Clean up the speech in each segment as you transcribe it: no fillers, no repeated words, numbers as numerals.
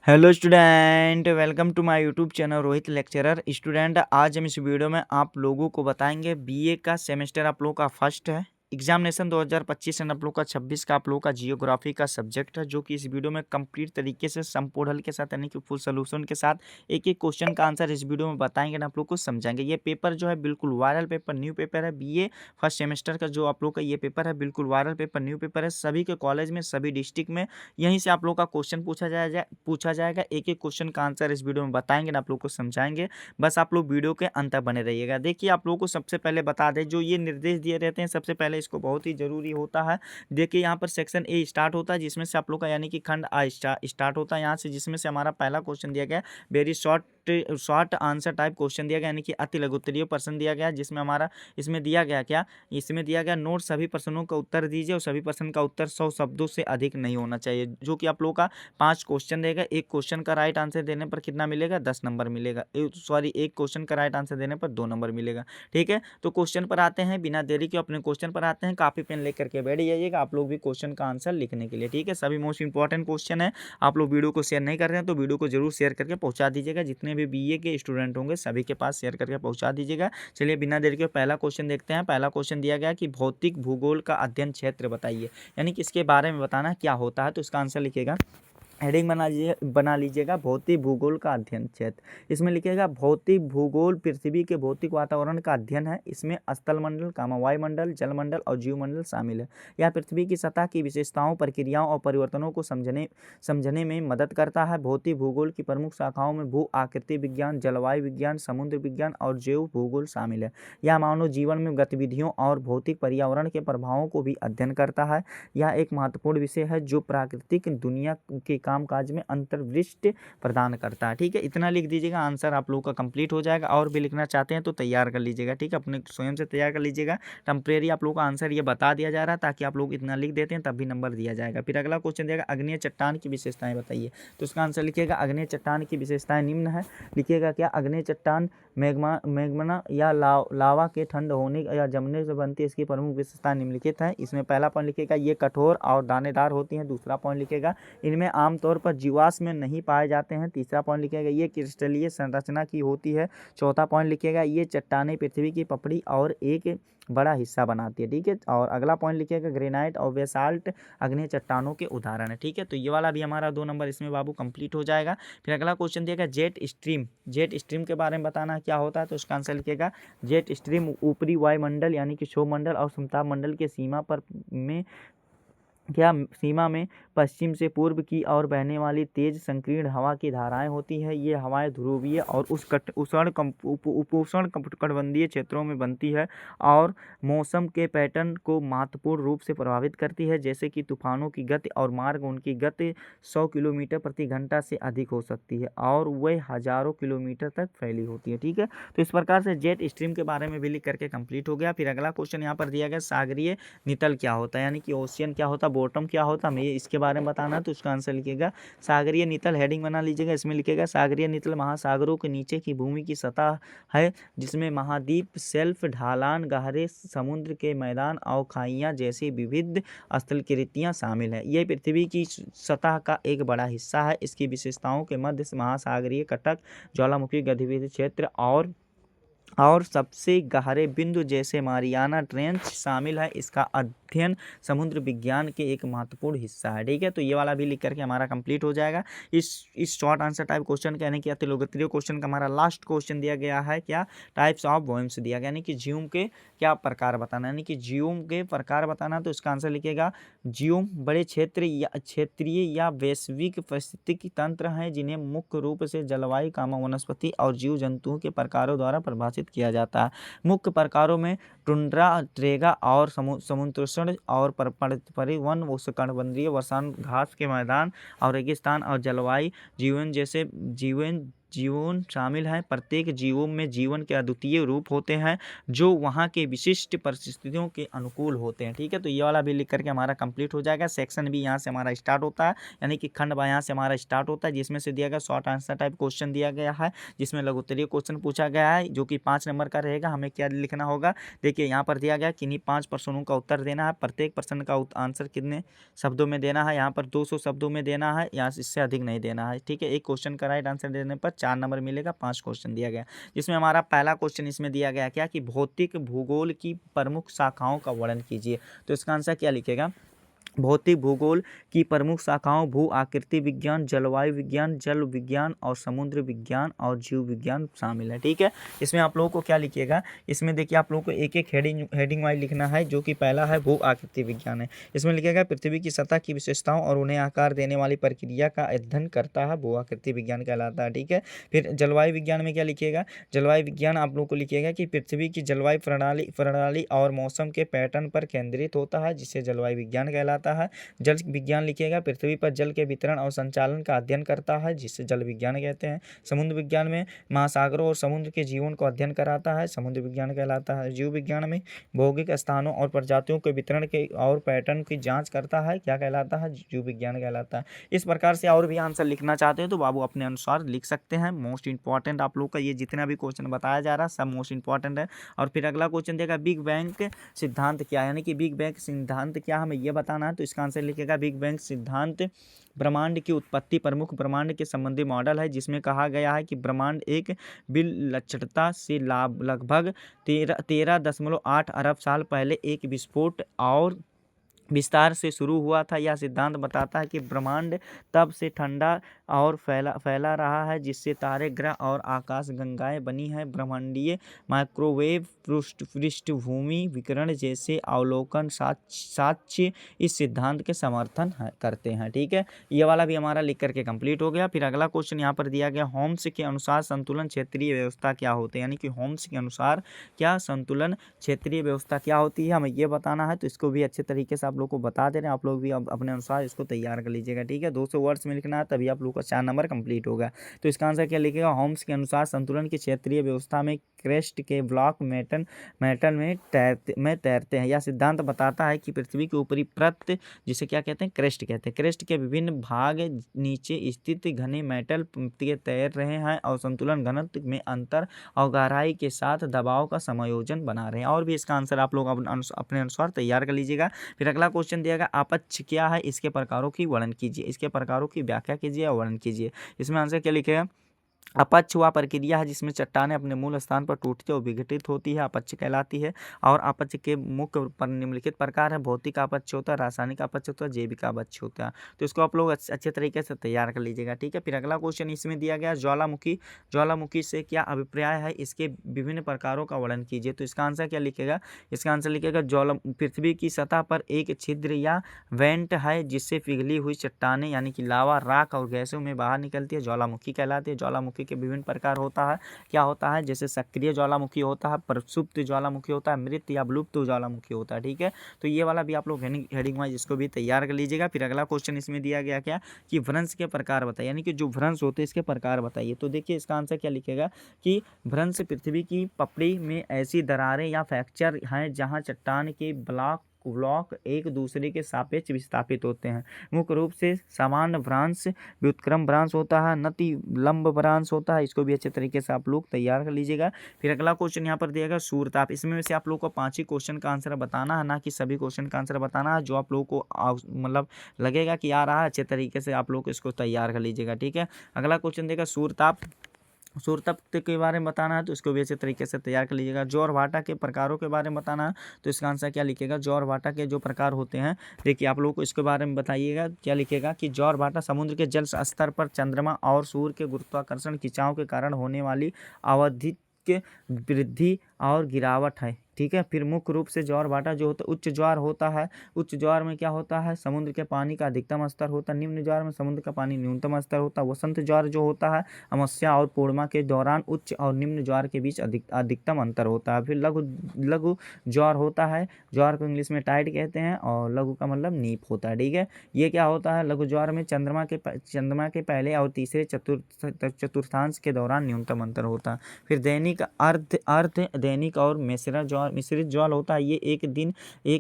Hello student, welcome to my YouTube channel Rohit lecturer. Student, आज हम इस वीडियो में आप लोगों को बताएंगे बीए का सेमेस्टर आप लोगों का फर्स्ट है। एग्जामिनेशन 2025 एंड आप लोग का 26 का आप लोगों का जियोग्राफी का सब्जेक्ट है, जो कि इस वीडियो में कंप्लीट तरीके से संपूर्ण हल के साथ यानी कि फुल सोल्यूशन के साथ एक एक क्वेश्चन का आंसर इस वीडियो में बताएंगे ना आप लोग को समझाएंगे। ये पेपर जो है बिल्कुल वायरल पेपर, न्यू पेपर है। बीए फर्स्ट सेमेस्टर का जो आप लोग का ये पेपर है बिल्कुल वायरल पेपर, न्यू पेपर है। सभी के कॉलेज में, सभी डिस्ट्रिक्ट में यहीं से आप लोग का क्वेश्चन पूछा जाएगा। एक एक क्वेश्चन का आंसर इस वीडियो में बताएंगे ना आप लोग को समझाएंगे। बस आप लोग वीडियो के अंत तक बने रहिएगा। देखिए, आप लोगों को सबसे पहले बता दें, जो ये निर्देश दिए रहते हैं सबसे पहले इसको बहुत ही जरूरी होता है। देखिए, यहाँ पर सेक्शन ए स्टार्ट होता है, जिसमें से आप लोग का यानी कि खंड आ स्टार्ट होता है यहाँ से, जिसमें से हमारा पहला क्वेश्चन दिया गया very short answer type question दिया गया, यानी कि अति लघु उत्तरीय प्रश्न दिया गया, जिसमें हमारा इसमें दिया गया क्या, इसमें दिया गया नोट सभी प्रश्नों का उत्तर दीजिए और सभी प्रश्न का उत्तर 100 शब्दों से अधिक नहीं होना चाहिए। जो कि आप लोगों का 5 क्वेश्चन देगा। एक क्वेश्चन का राइट आंसर देने पर कितना मिलेगा, 10 नंबर मिलेगा। सॉरी, एक क्वेश्चन का राइट आंसर देने पर 2 नंबर मिलेगा। ठीक है, तो क्वेश्चन पर आते हैं, बिना देरी के अपने क्वेश्चन पर आते हैं। कॉपी पेन लेकर के बैठ जाइएगा आप लोग भी क्वेश्चन का आंसर लिखने के लिए। ठीक है, सभी मोस्ट इंपॉर्टेंट क्वेश्चन है। आप लोग वीडियो को शेयर नहीं कर रहे हैं तो वीडियो को जरूर शेयर करके पहुंचा दीजिएगा। जितने भी बीए के स्टूडेंट होंगे सभी के पास शेयर करके पहुंचा दीजिएगा। चलिए, बिना देरी के पहला क्वेश्चन देखते हैं। पहला क्वेश्चन दिया गया कि भौतिक भूगोल का अध्ययन क्षेत्र बताइए, यानी कि इसके बारे में बताना क्या होता है। तो इसका आंसर लिखिएगा, हेडिंग बना लीजिएगा भौतिक भूगोल का अध्ययन क्षेत्र। इसमें लिखिएगा भौतिक भूगोल पृथ्वी के भौतिक वातावरण का अध्ययन है। इसमें स्थल मंडल, वायुमंडल, जलमंडल और जीवमंडल शामिल है। यह पृथ्वी की सतह की विशेषताओं, प्रक्रियाओं और परिवर्तनों को समझने में मदद करता है। भौतिक भूगोल की प्रमुख शाखाओं में भू आकृति विज्ञान, जलवायु विज्ञान, समुद्र विज्ञान और जैव भूगोल शामिल है। यह मानव जीवन में गतिविधियों और भौतिक पर्यावरण के प्रभावों को भी अध्ययन करता है। यह एक महत्वपूर्ण विषय है जो प्राकृतिक दुनिया के कामकाज में अंतर्दृष्टि प्रदान करता है। ठीक है, इतना लिख दीजिएगा, आंसर आप लोगों का कंप्लीट हो जाएगा। और भी लिखना चाहते हैं तो तैयार कर लीजिएगा। ठीक है, अपने स्वयं से तैयार कर लीजिएगा। टेम्परेरी आप लोगों का आंसर ये बता दिया जा रहा है, ताकि आप लोग इतना लिख देते हैं तब भी नंबर दिया जाएगा। फिर अगला क्वेश्चन दिएगा अग्नेय चट्टान की विशेषताएं बताइए। तो इसका आंसर लिखिएगा, अग्नेय चट्टान की विशेषताएं निम्न है। लिखिएगा क्या, अग्नेय चट्टान मैग्मा या लावा के ठंड होने या जमने से बनती है। इसकी प्रमुख विशेषताएं निम्नलिखित है। इसमें पहला पॉइंट लिखिएगा, ये कठोर और दानेदार होती हैं। दूसरा पॉइंट लिखिएगा, इनमें आमतौर पर जीवाश्म में नहीं पाए जाते हैं। तीसरा पॉइंट लिखिएगा, ये क्रिस्टलीय संरचना की होती है। चौथा पॉइंट लिखिएगा, ये चट्टानें पृथ्वी की पपड़ी और एक बड़ा हिस्सा बनाती है। ठीक है, और अगला पॉइंट लिखिएगा, ग्रेनाइट और बेसाल्ट अग्नेय चट्टानों के उदाहरण है। ठीक है, तो ये वाला भी हमारा 2 नंबर इसमें बाबू कंप्लीट हो जाएगा। फिर अगला क्वेश्चन दिएगा जेट स्ट्रीम के बारे में बताना क्या होता है। तो उसका आंसर लिखिएगा, जेट स्ट्रीम ऊपरी वायुमंडल यानी कि क्षोभ मंडल और समताप मंडल के सीमा में पश्चिम से पूर्व की ओर बहने वाली तेज संकीर्ण हवा की धाराएं होती है। ये हवाएं ध्रुवीय और उपोष्ण कटिबंधीय क्षेत्रों में बनती है और मौसम के पैटर्न को महत्वपूर्ण रूप से प्रभावित करती है, जैसे कि तूफानों की गति और मार्ग। उनकी गति 100 किलोमीटर प्रति घंटा से अधिक हो सकती है और वह हजारों किलोमीटर तक फैली होती है। ठीक है, तो इस प्रकार से जेट स्ट्रीम के बारे में भी लिख करके कंप्लीट हो गया। फिर अगला क्वेश्चन यहाँ पर दिया गया, सागरीय नितल क्या होता है, यानी कि ओशियन क्या होता है, बॉटम क्या होता है, हमें इसके बारे में बताना है। तो उसका आंसर लिखिएगा, सागरीय नितल। हेडिंग बना लीजिएगा, इसमें लिखिएगा सागरीय नितल महासागरों के नीचे की भूमि की सतह है, जिसमें महाद्वीप, शेल्फ, ढालान, गहरे समुद्र के मैदान और खाइयाँ जैसी विविध स्थलाकृतियाँ शामिल हैं। यह पृथ्वी की सतह का एक बड़ा हिस्सा है। इसकी विशेषताओं के मध्य महासागरीय कटक, ज्वालामुखी गतिविधि क्षेत्र और सबसे गहरे बिंदु जैसे मारियाना ट्रेंच शामिल है। इसका अध्ययन समुद्र विज्ञान के एक महत्वपूर्ण हिस्सा है। ठीक है, तो ये वाला भी लिख करके हमारा कंप्लीट हो जाएगा। इस शॉर्ट आंसर टाइप क्वेश्चन का यानी कि अति लोकप्रिय क्वेश्चन का हमारा लास्ट क्वेश्चन दिया गया है, क्या, टाइप्स ऑफ वॉयम्स दिया गया, यानी कि जीव के क्या प्रकार बताना, यानी कि जीव के प्रकार बताना। तो इसका आंसर लिखिएगा, जीव बड़े क्षेत्रीय या वैश्विक पारिस्थितिकी तंत्र हैं, जिन्हें मुख्य रूप से जलवायु, वनस्पति और जीव जंतुओं के प्रकारों द्वारा परिभाषित किया जाता है। मुख्य प्रकारों में टुंड्रा, टैंगा और समुद्रोष्ण और परिवन, उष्णकटिबंधीय वर्षावन, घास के मैदान और रेगिस्तान और जलवायु जीवन जीवन शामिल हैं। प्रत्येक जीवों में जीवन के अद्वितीय रूप होते हैं जो वहाँ के विशिष्ट परिस्थितियों के अनुकूल होते हैं। ठीक है, तो ये वाला भी लिख करके हमारा कंप्लीट हो जाएगा। सेक्शन भी यहाँ से हमारा स्टार्ट होता है, यानी कि खंड यहाँ से हमारा स्टार्ट होता है, जिसमें से दिया गया शॉर्ट आंसर टाइप क्वेश्चन दिया गया है, जिसमें लघु उत्तरीय क्वेश्चन पूछा गया है जो कि 5 नंबर का रहेगा। हमें क्या लिखना होगा, देखिए यहाँ पर दिया गया किन्हीं 5 प्रश्नों का उत्तर देना है। प्रत्येक प्रश्न का आंसर कितने शब्दों में देना है, यहाँ पर 200 शब्दों में देना है, यहाँ इससे अधिक नहीं देना है। ठीक है, एक क्वेश्चन का राइट आंसर देने पर 4 नंबर मिलेगा। 5 क्वेश्चन दिया गया, जिसमें हमारा पहला क्वेश्चन इसमें दिया गया क्या कि भौतिक भूगोल की प्रमुख शाखाओं का वर्णन कीजिए। तो इसका आंसर क्या लिखेगा, भौतिक भूगोल की प्रमुख शाखाओं भू आकृति विज्ञान, जलवायु विज्ञान, जल विज्ञान और समुद्र विज्ञान और जीव विज्ञान शामिल है। ठीक है, इसमें आप लोगों को क्या लिखिएगा, इसमें देखिए आप लोगों को एक एक हेडिंग वाइज लिखना है, जो कि पहला है भू आकृति विज्ञान है। इसमें लिखिएगा पृथ्वी की सतह की विशेषताओं और उन्हें आकार देने वाली प्रक्रिया का अध्ययन करता है, भू आकृति विज्ञान कहलाता है। ठीक है, फिर जलवायु विज्ञान में क्या लिखिएगा, जलवायु विज्ञान आप लोग को लिखिएगा कि पृथ्वी की जलवायु प्रणाली और मौसम के पैटर्न पर केंद्रित होता है, जिसे जलवायु विज्ञान कहलाता है। जल विज्ञान लिखिएगा, पृथ्वी पर जल के वितरण और संचालन का अध्ययन करता है, जिसे जल विज्ञान कहते हैं। समुद्र विज्ञान में महासागरों और समुद्र के जीवन को अध्ययन कराता है, समुद्र विज्ञान कहलाता है। जीव विज्ञान में भौगोलिक स्थानों और प्रजातियों के वितरण के और पैटर्न की जांच करता है, क्या कहलाता है, जीव विज्ञान कहलाता है। इस प्रकार से और भी आंसर लिखना चाहते हैं तो बाबू अपने अनुसार लिख सकते हैं। मोस्ट इंपॉर्टेंट आप लोग का ये जितना भी क्वेश्चन बताया जा रहा है सब मोस्ट इंपॉर्टेंट है। और फिर अगला क्वेश्चन देगा बिग बैंग सिद्धांत क्या, यानी कि बिग बैंग सिद्धांत क्या हमें ये बताना है। तो इसका आंसर लिखेगा बिग बैंग सिद्धांत ब्रह्मांड की उत्पत्ति प्रमुख ब्रह्मांड के संबंधी मॉडल है, जिसमें कहा गया है कि ब्रह्मांड एक विलक्षणता से लगभग 13.8 अरब साल पहले एक विस्फोट और विस्तार से शुरू हुआ था। यह सिद्धांत बताता है कि ब्रह्मांड तब से ठंडा और फैला रहा है, जिससे तारे, ग्रह और आकाश गंगाएं बनी हैं। ब्रह्मांडीय माइक्रोवेव पृष्ठभूमि विकिरण जैसे अवलोकन साक्ष्य इस सिद्धांत के समर्थन करते हैं। ठीक है, ये वाला भी हमारा लिख करके कंप्लीट हो गया। फिर अगला क्वेश्चन यहाँ पर दिया गया, होम्स के अनुसार संतुलन क्षेत्रीय व्यवस्था क्या होते हैं, यानी कि होम्स के अनुसार क्या संतुलन क्षेत्रीय व्यवस्था क्या होती है, हमें ये बताना है। तो इसको भी अच्छे तरीके से आप लोग को बता दे रहे हैं, आप लोग भी अपने अनुसार इसको तैयार कर लीजिएगा। ठीक है, 200 वर्ड्स में लिखना है, तभी आप लोग का 4 नंबर कंप्लीट होगा। तो इसका आंसर क्या लिखेगा, होम्स के अनुसार संतुलन की क्षेत्रीय व्यवस्था में क्रेस्ट के ब्लॉक मेटल में तैरते हैं। यह सिद्धांत बताता है कि पृथ्वी की ऊपरी परत, जिसे क्या कहते हैं, क्रेस्ट कहते हैं, क्रेस्ट के विभिन्न भाग नीचे स्थित घने मेटल के तैर रहे हैं और संतुलन घनत्व में अंतर और गहराई के साथ दबाव का समायोजन बना रहे हैं। और भी इसका आंसर आप लोग अपने अनुसार तैयार कर लीजिएगा। फिर अगला क्वेश्चन दिया गया, अपच्छ क्या है, इसके प्रकारों की वर्णन कीजिए, इसके प्रकारों की व्याख्या कीजिए और वर्णन कीजिए। इसमें आंसर क्या लिखेगा, अपच्छ वह प्रक्रिया है जिसमें चट्टानें अपने मूल स्थान पर टूटती और विघटित होती है, अपच्छ कहलाती है। और अपच्छ के मुख्य निम्नलिखित प्रकार है, भौतिक अपच्छ होता है, रासायनिक अपच्छ होता है, जैविक अपच्छ होता है। तो इसको आप लोग अच्छे तरीके से तैयार कर लीजिएगा। ठीक है, फिर अगला क्वेश्चन इसमें दिया गया, ज्वालामुखी से क्या अभिप्राय है, इसके विभिन्न प्रकारों का वर्णन कीजिए। तो इसका आंसर क्या लिखेगा, इसका आंसर लिखेगा, पृथ्वी की सतह पर एक छिद्र या वेंट है, जिससे पिघली हुई चट्टानें यानी कि लावा, राख और गैसों में बाहर निकलती है, ज्वालामुखी कहलाती है। ज्वालामुखी के विभिन्न प्रकार होता है, क्या होता है, जैसे सक्रिय ज्वालामुखी होता है, प्रसुप्त ज्वालामुखी होता है, मृत या विलुप्त ज्वालामुखी होता है। ठीक है, तो ये वाला भी आप लोग हेडिंग वाइज इसको भी तैयार कर लीजिएगा। फिर अगला क्वेश्चन इसमें दिया गया क्या कि भ्रंश के प्रकार बताइए, यानी कि जो भ्रंश होते हैं इसके प्रकार बताइए। तो देखिए इसका आंसर क्या लिखेगा कि भ्रंश पृथ्वी की पपड़ी में ऐसी दरारें या फ्रैक्चर हैं जहाँ चट्टान के ब्लॉक एक दूसरे के सापेक्ष विस्थापित होते हैं। मुख्य रूप से सामान्य भ्रंश व्युत्क्रम भ्रंश होता है, नति लंब भ्रंश होता है। इसको भी अच्छे तरीके से आप लोग तैयार कर लीजिएगा। फिर अगला क्वेश्चन यहाँ पर दिया गया सूर्यताप, इसमें से आप लोग को 5 ही क्वेश्चन का आंसर बताना है, ना कि सभी क्वेश्चन का आंसर बताना है। जो आप लोग को मतलब लगेगा कि आ रहा है, अच्छे तरीके से आप लोग इसको तैयार कर लीजिएगा। ठीक है, अगला क्वेश्चन देगा सूर्यताप के बारे में बताना है, तो इसको भी अच्छे तरीके से तैयार कर लीजिएगा। ज्वार भाटा के प्रकारों के बारे में बताना है, तो इसका आंसर क्या लिखेगा, ज्वार भाटा के जो प्रकार होते हैं, देखिए आप लोगों को इसके बारे में बताइएगा। क्या लिखेगा कि ज्वार भाटा समुद्र के जल स्तर पर चंद्रमा और सूर्य के गुरुत्वाकर्षण खिंचाव के कारण होने वाली आवधिक वृद्धि और गिरावट है। ठीक है। फिर मुख्य रूप से ज्वार भाटा जो होता है, उच्च ज्वार होता है। उच्च ज्वार में क्या होता है, समुद्र के पानी का अधिकतम स्तर होता है। निम्न ज्वार में समुद्र का पानी न्यूनतम स्तर होता है। वसंत ज्वार जो होता है, अमावस्या और पूर्णिमा के दौरान उच्च और निम्न ज्वार के बीच अधिकतम अंतर होता है। फिर लघु लघु ज्वार होता है, ज्वार को इंग्लिश में टाइड कहते हैं, और लघु का मतलब नीप होता है। ठीक है, ये क्या होता है, लघु ज्वार में चंद्रमा के पहले और तीसरे चतुर्थांश के दौरान न्यूनतम अंतर होता है। फिर दैनिक, अर्ध दैनिक और मिश्रित ज्वार होता है। ये एक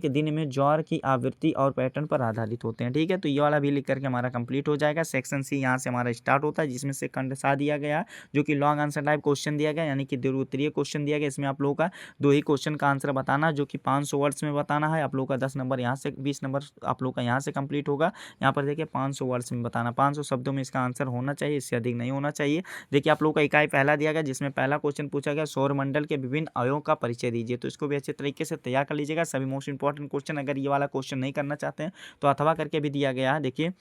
दिन में ज्वार की आवृत्ति और पैटर्न पर आधारित होते हैं। ठीक है, तो ये वाला भी लिख करके हमारा कंप्लीट हो जाएगा। सेक्शन सी यहाँ से हमारा स्टार्ट होता है, जिसमें से खंडसा दिया गया, जो कि लॉन्ग आंसर टाइप क्वेश्चन दिया गया, यानी कि दो उत्तरीय क्वेश्चन दिया गया। इसमें आप लोगों का 2 ही क्वेश्चन का आंसर बताना, जो कि 500 वर्ड्स में बताना है। आप लोगों का 10 नंबर यहाँ से, 20 नंबर आप लोग का यहाँ से कंप्लीट होगा। यहाँ पर देखिए 500 वर्ड्स में बताना, 500 शब्दों में इसका आंसर होना चाहिए, इससे अधिक नहीं होना चाहिए। देखिए आप लोग का इकाई पहला दिया गया, जिसमें पहला क्वेश्चन पूछा गया सौरमंडल के विभिन्न अवयवों का परिचय दीजिए। तो इसको भी अच्छे तरीके से तैयार कर लीजिएगा। सभी मोस्ट इंपॉर्टेंट क्वेश्चन, अगर ये वाला क्वेश्चन नहीं करना चाहते हैं तो अथवा करके भी दिया गया है। देखिए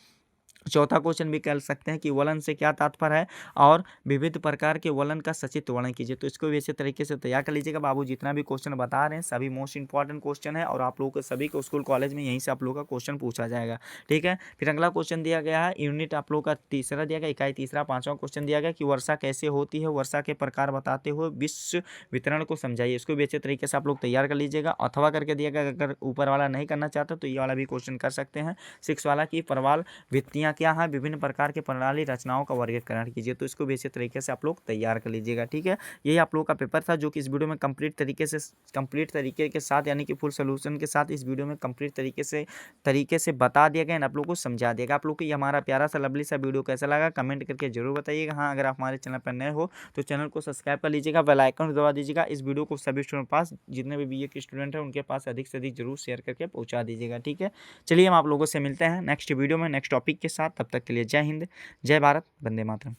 चौथा क्वेश्चन भी कर सकते हैं कि वलन से क्या तात्पर्य है, और विविध प्रकार के वलन का सचित्र वर्णन कीजिए। तो इसको भी अच्छे तरीके से तैयार कर लीजिएगा। बाबू जितना भी क्वेश्चन बता रहे हैं सभी मोस्ट इंपॉर्टेंट क्वेश्चन है, और आप लोगों को सभी को स्कूल कॉलेज में यहीं से आप लोगों का क्वेश्चन पूछा जाएगा। ठीक है, फिर अगला क्वेश्चन दिया गया है, यूनिट आप लोगों का तीसरा दिया गया, इकाई तीसरा 5वां क्वेश्चन दिया गया कि वर्षा कैसे होती है, वर्षा के प्रकार बताते हुए विश्व वितरण को समझाइए। इसको भी अच्छे तरीके से आप लोग तैयार कर लीजिएगा। अथवा करके दिया गया, अगर ऊपर वाला नहीं करना चाहते तो ये वाला भी क्वेश्चन कर सकते हैं। 6 वाला की प्रवाल भित्तियाँ क्या है, विभिन्न प्रकार के प्रणाली रचनाओं का वर्गीकरण कीजिए। तो इसको भी इसी तरीके से आप लोग तैयार कर लीजिएगा। ठीक है, यही आप लोगों का पेपर था, जो कि इस वीडियो में कंप्लीट तरीके के साथ, यानी कि फुल सोल्यूशन के साथ इस वीडियो में कंप्लीट तरीके से बता दिया गया, आप लोग को समझा दिया गया। आप लोग को ये हमारा प्यारा सा लवली सा वीडियो कैसा लगा कमेंट करके जरूर बताइएगा। हाँ, अगर आप हमारे चैनल पर नए हो तो चैनल को सब्सक्राइब कर लीजिएगा, बेल आइकन दबा दीजिएगा। इस वीडियो को सभी स्टूडेंट पास, जितने भी बीए के स्टूडेंट हैं उनके पास अधिक से अधिक जरूर शेयर करके पहुंचा दीजिएगा। ठीक है, चलिए हम आप लोगों से मिलते हैं नेक्स्ट वीडियो में नेक्स्ट टॉपिक के साथ। तब तक के लिए जय हिंद, जय भारत, वंदे मातरम।